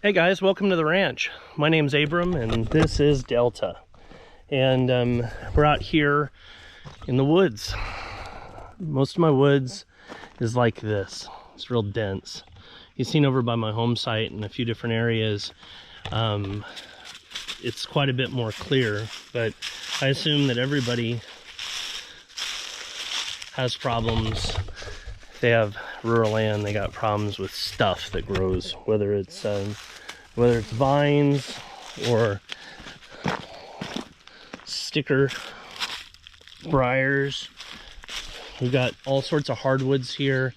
Hey guys, welcome to the ranch. My name's Abram and this is Delta. And we're out here in the woods. Most of my woods is like this. It's real dense. You've seen over by my home site in a few different areas, it's quite a bit more clear, but I assume that everybody has problems. If they have rural land, they got problems with stuff that grows, whether it's vines or sticker briars. We've got all sorts of hardwoods here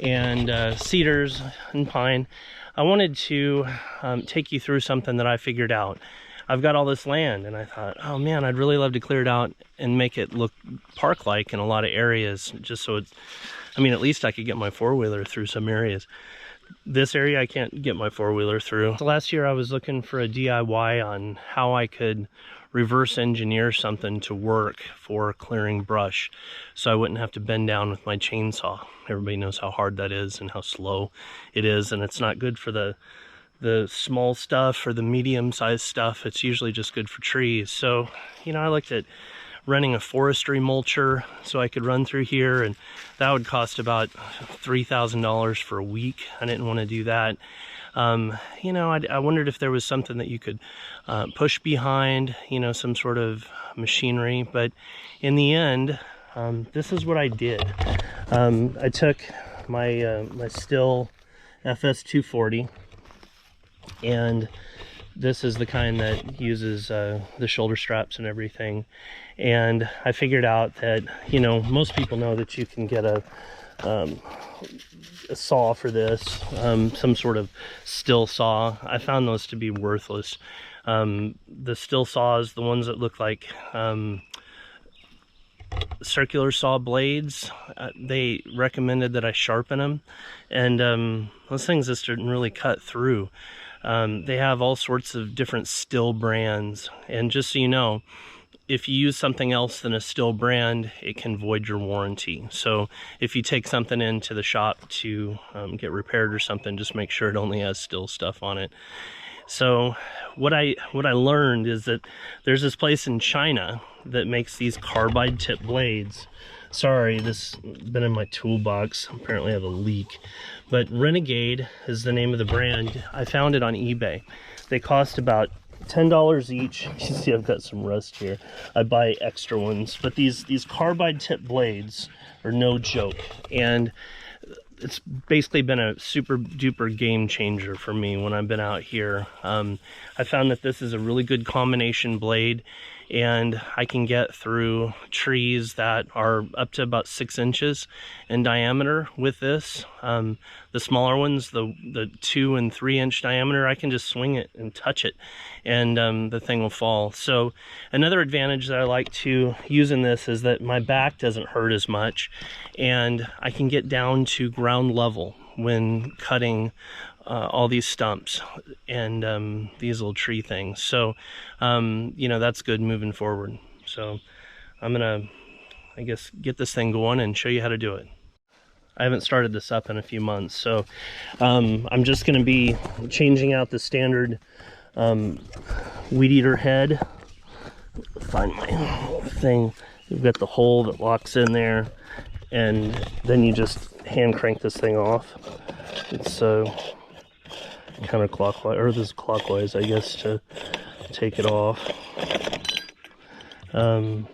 and cedars and pine. I wanted to take you through something that I figured out. I've got all this land and I thought, oh man, I'd really love to clear it out and make it look park-like in a lot of areas, just so it's, I mean, at least I could get my four-wheeler through some areas. This area I can't get my four-wheeler through. So last year I was looking for a DIY on how I could reverse engineer something to work for clearing brush so I wouldn't have to bend down with my chainsaw. Everybody knows how hard that is and how slow it is, and it's not good for the small stuff or the medium-sized stuff. It's usually just good for trees. So, you know, I looked at running a forestry mulcher so I could run through here, and that would cost about $3,000 for a week. I didn't want to do that. You know, I wondered if there was something that you could push behind, you know, some sort of machinery. But in the end, this is what I did. I took my my Stihl FS240, and this is the kind that uses the shoulder straps and everything. And I figured out that, you know, most people know that you can get a saw for this, some sort of Stihl saw. I found those to be worthless. The Stihl saws, the ones that look like circular saw blades, they recommended that I sharpen them, and those things just didn't really cut through. They have all sorts of different Stihl brands, and just so you know, if you use something else than a Stihl brand, it can void your warranty. So if you take something into the shop to get repaired or something, just make sure it only has Stihl stuff on it. So what I learned is that there's this place in China that makes these carbide tip blades. Sorry, this has been in my toolbox. Apparently I have a leak. But Renegade is the name of the brand. I found it on eBay. They cost about $10 each. You see I've got some rust here. I buy extra ones. But these carbide tip blades are no joke. And it's basically been a super duper game changer for me when I've been out here. I found that this is a really good combination blade, and I can get through trees that are up to about 6 inches in diameter with this. The smaller ones, the 2 and 3 inch diameter, I can just swing it and touch it, and the thing will fall. So another advantage that I like to use in this is that my back doesn't hurt as much, and I can get down to ground level when cutting all these stumps and these little tree things. So you know, that's good moving forward. So I'm gonna, I guess, get this thing going and show you how to do it. I haven't started this up in a few months, so I'm just gonna be changing out the standard weed eater head. Find my thing. You've got the hole that locks in there, and then you just hand crank this thing off. It's counterclockwise, or this is clockwise, I guess, to take it off. So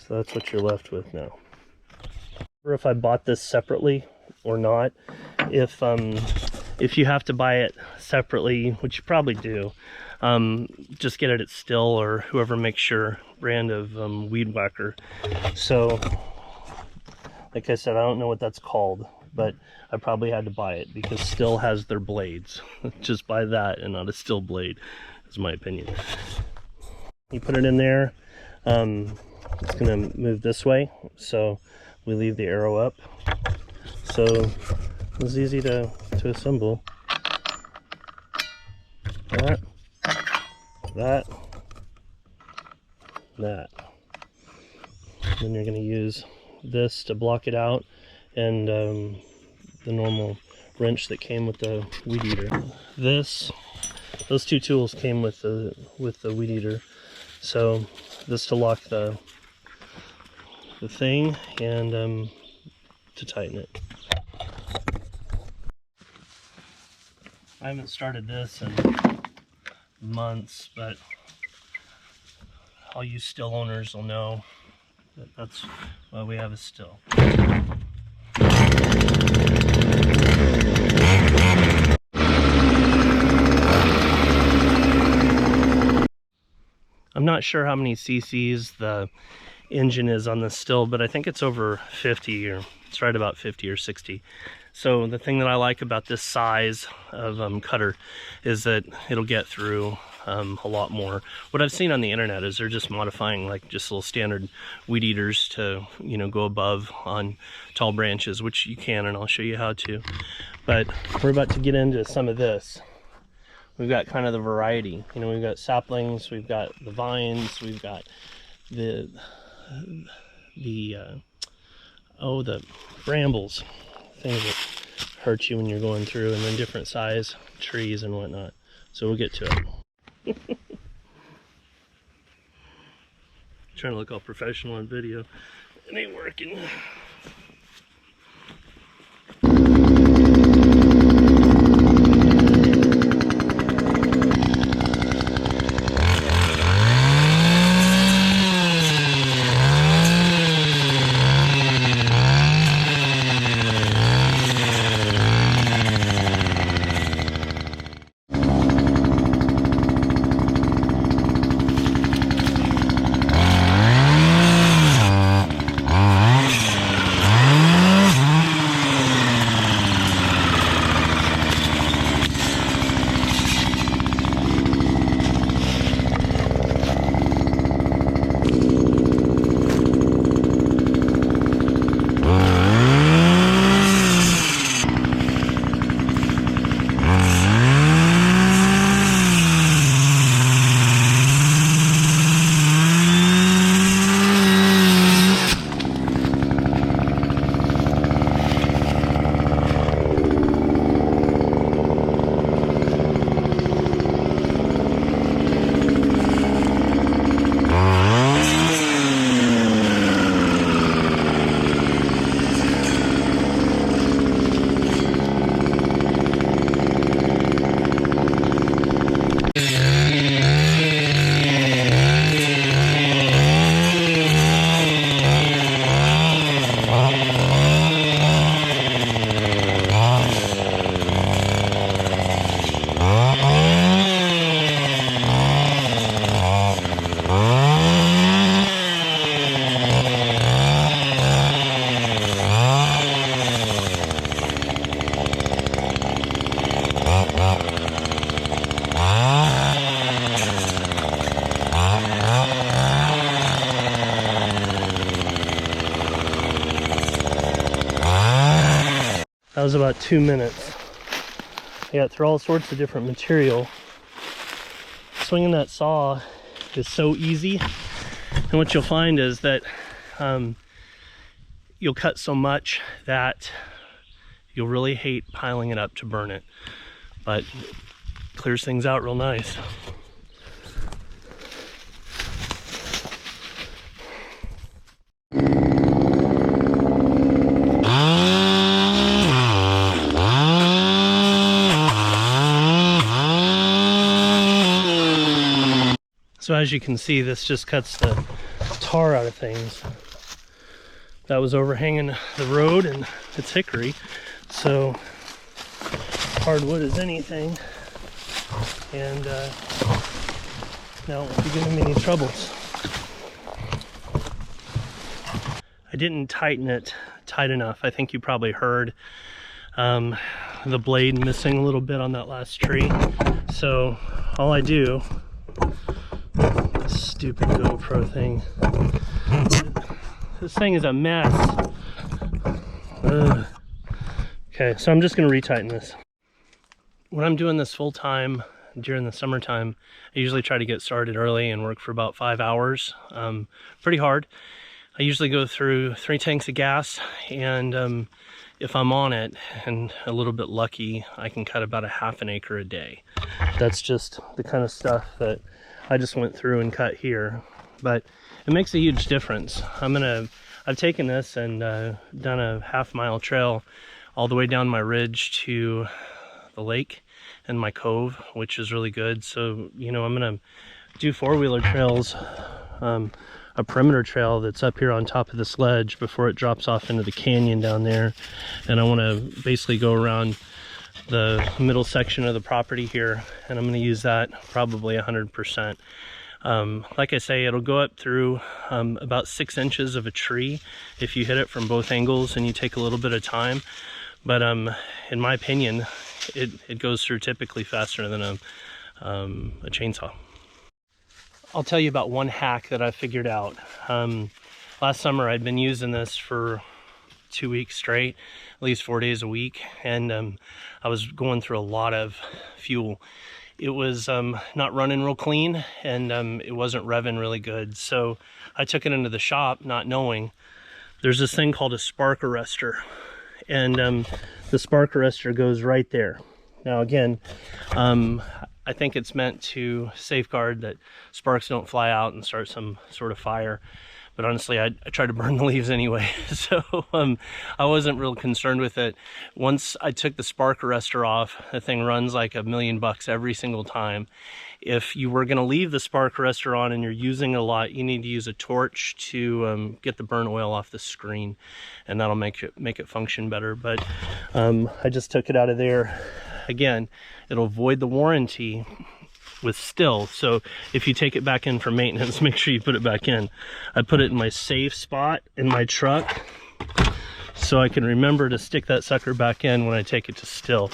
that's what you're left with now. Or if I bought this separately or not. If you have to buy it separately, which you probably do, just get it at Stihl or whoever makes your brand of weed whacker. So, like I said, I don't know what that's called, but I probably had to buy it because Stihl has their blades. Just buy that and not a Stihl blade, is my opinion. You put it in there, it's gonna move this way, so we leave the arrow up. So it's easy to assemble. That. Then you're gonna use this to block it out, and the normal wrench that came with the weed eater. Those two tools came with the weed eater. So this to lock the thing and to tighten it. I haven't started this in months, but all you Stihl owners will know that that's why we have a Stihl. I'm not sure how many cc's the engine is on this Stihl, but I think it's over 50, or it's right about 50 or 60. So the thing that I like about this size of cutter is that it'll get through a lot more. What I've seen on the internet is they're just modifying like just little standard weed eaters to, you know, go above on tall branches, which you can, and I'll show you how to. But we're about to get into some of this. We've got kind of the variety. You know, we've got saplings, we've got the vines, we've got the brambles, things that hurt you when you're going through, and then different size trees and whatnot. So we'll get to it. Trying to look all professional on video. It ain't working. That was about 2 minutes. I got through all sorts of different material. Swinging that saw is so easy, and what you'll find is that you'll cut so much that you'll really hate piling it up to burn it, but it clears things out real nice. So as you can see, this just cuts the tar out of things. That was overhanging the road, and it's hickory, so hardwood as anything, and now it won't be giving me any troubles. I didn't tighten it tight enough. I think you probably heard the blade missing a little bit on that last tree. So all I do, stupid GoPro thing. This thing is a mess. Ugh. Okay, so I'm just gonna retighten this. When I'm doing this full time during the summertime, I usually try to get started early and work for about 5 hours. Pretty hard. I usually go through 3 tanks of gas, and if I'm on it and a little bit lucky, I can cut about a half an acre a day. That's just the kind of stuff that I just went through and cut here, but it makes a huge difference. I've taken this and done a half-mile trail all the way down my ridge to the lake and my cove, which is really good. So, you know, I'm gonna do four-wheeler trails, a perimeter trail that's up here on top of this ledge before it drops off into the canyon down there. And I want to basically go around the middle section of the property here, and I'm going to use that probably 100%. Like I say, it'll go up through about 6 inches of a tree if you hit it from both angles and you take a little bit of time. But in my opinion, it goes through typically faster than a chainsaw. I'll tell you about one hack that I figured out. Last summer I'd been using this for 2 weeks straight, at least 4 days a week, and I was going through a lot of fuel. It was not running real clean, and it wasn't revving really good. So I took it into the shop not knowing. There's this thing called a spark arrestor, and the spark arrestor goes right there. Now again, I think it's meant to safeguard that sparks don't fly out and start some sort of fire. But honestly, I tried to burn the leaves anyway, so I wasn't real concerned with it. Once I took the spark arrestor off, the thing runs like $1 million every single time. If you were going to leave the spark arrestor on and you're using it a lot, you need to use a torch to get the burn oil off the screen, and that'll make it function better. But I just took it out of there. Again, it'll void the warranty with Stihl, so if you take it back in for maintenance, make sure you put it back in. I put it in my safe spot in my truck so I can remember to stick that sucker back in when I take it to Stihl.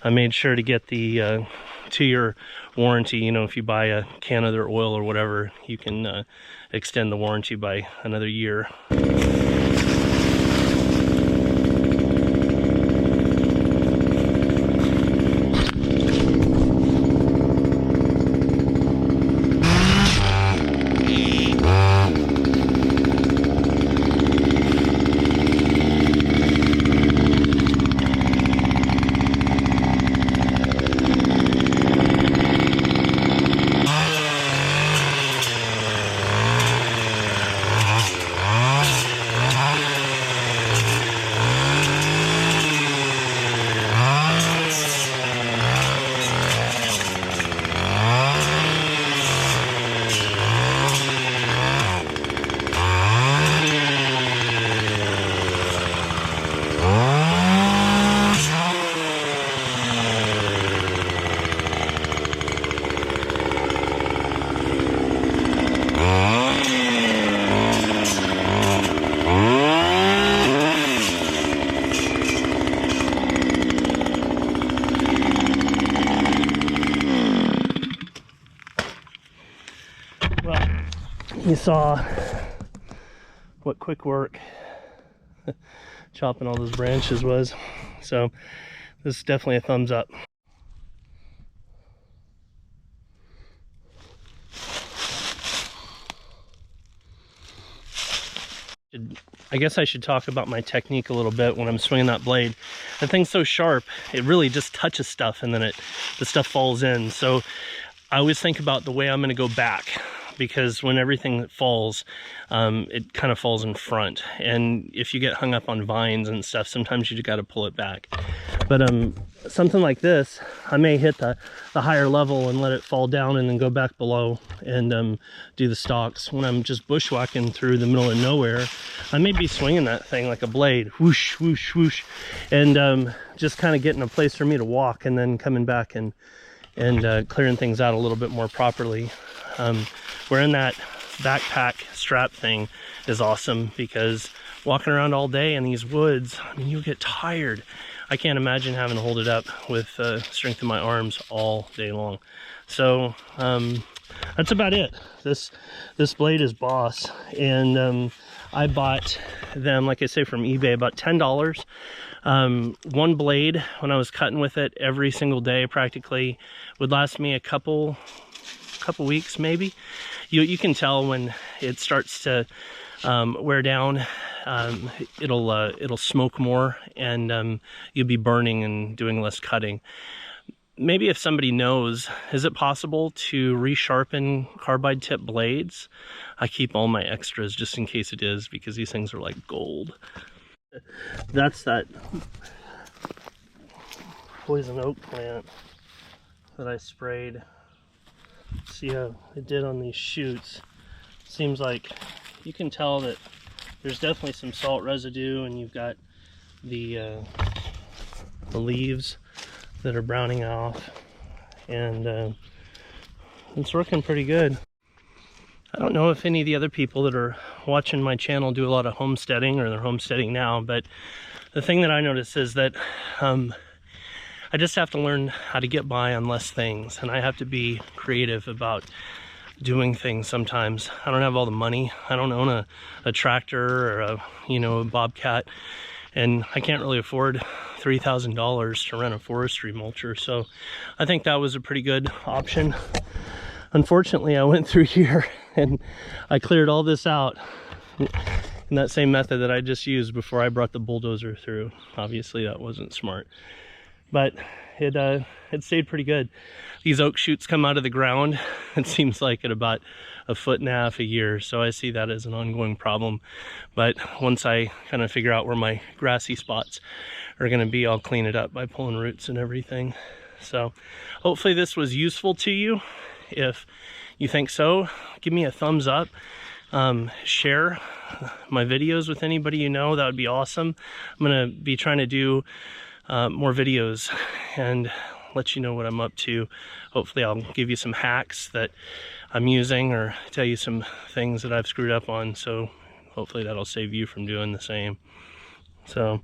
I made sure to get the 2-year warranty. You know, if you buy a can of their oil or whatever, you can extend the warranty by another year. You saw what quick work chopping all those branches was, so this is definitely a thumbs up. I guess I should talk about my technique a little bit when I'm swinging that blade. The thing's so sharp, it really just touches stuff and then the stuff falls in. So I always think about the way I'm going to go back, because when everything falls, it kind of falls in front. And if you get hung up on vines and stuff, sometimes you just got to pull it back. But something like this, I may hit the higher level and let it fall down and then go back below and do the stalks. When I'm just bushwhacking through the middle of nowhere, I may be swinging that thing like a blade, whoosh, whoosh, whoosh, and just kind of getting a place for me to walk and then coming back and clearing things out a little bit more properly. Wearing that backpack strap thing is awesome, because walking around all day in these woods, I mean, you'll get tired. I can't imagine having to hold it up with strength in my arms all day long. So that's about it. This blade is Boss, and I bought them, like I say, from eBay, about $10. One blade, when I was cutting with it every single day practically, would last me a couple couple weeks maybe. You can tell when it starts to wear down. It'll smoke more, and you'll be burning and doing less cutting. Maybe if somebody knows, is it possible to resharpen carbide tip blades? I keep all my extras just in case it is, because these things are like gold. That's that poison oak plant that I sprayed. See how it did on these shoots. Seems like you can tell that there's definitely some salt residue, and you've got the leaves that are browning off, and it's working pretty good. I don't know if any of the other people that are watching my channel do a lot of homesteading, or they're homesteading now, but the thing that I notice is that I just have to learn how to get by on less things, and I have to be creative about doing things sometimes. I don't have all the money. I don't own a tractor or a bobcat, and I can't really afford $3,000 to rent a forestry mulcher. So I think that was a pretty good option. Unfortunately, I went through here and I cleared all this out in that same method that I just used before I brought the bulldozer through. Obviously that wasn't smart, but it stayed pretty good. These oak shoots come out of the ground, it seems like, at about 1.5 feet a year, so I see that as an ongoing problem. But once I kind of figure out where my grassy spots are going to be, I'll clean it up by pulling roots and everything. So hopefully this was useful to you. If you think so, give me a thumbs up. Share my videos with anybody you know. That would be awesome. I'm going to be trying to do more videos and let you know what I'm up to. Hopefully I'll give you some hacks that I'm using, or tell you some things that I've screwed up on, so hopefully that'll save you from doing the same. So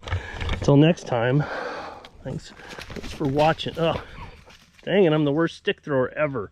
until next time, thanks for watching. Oh, dang it, I'm the worst stick thrower ever.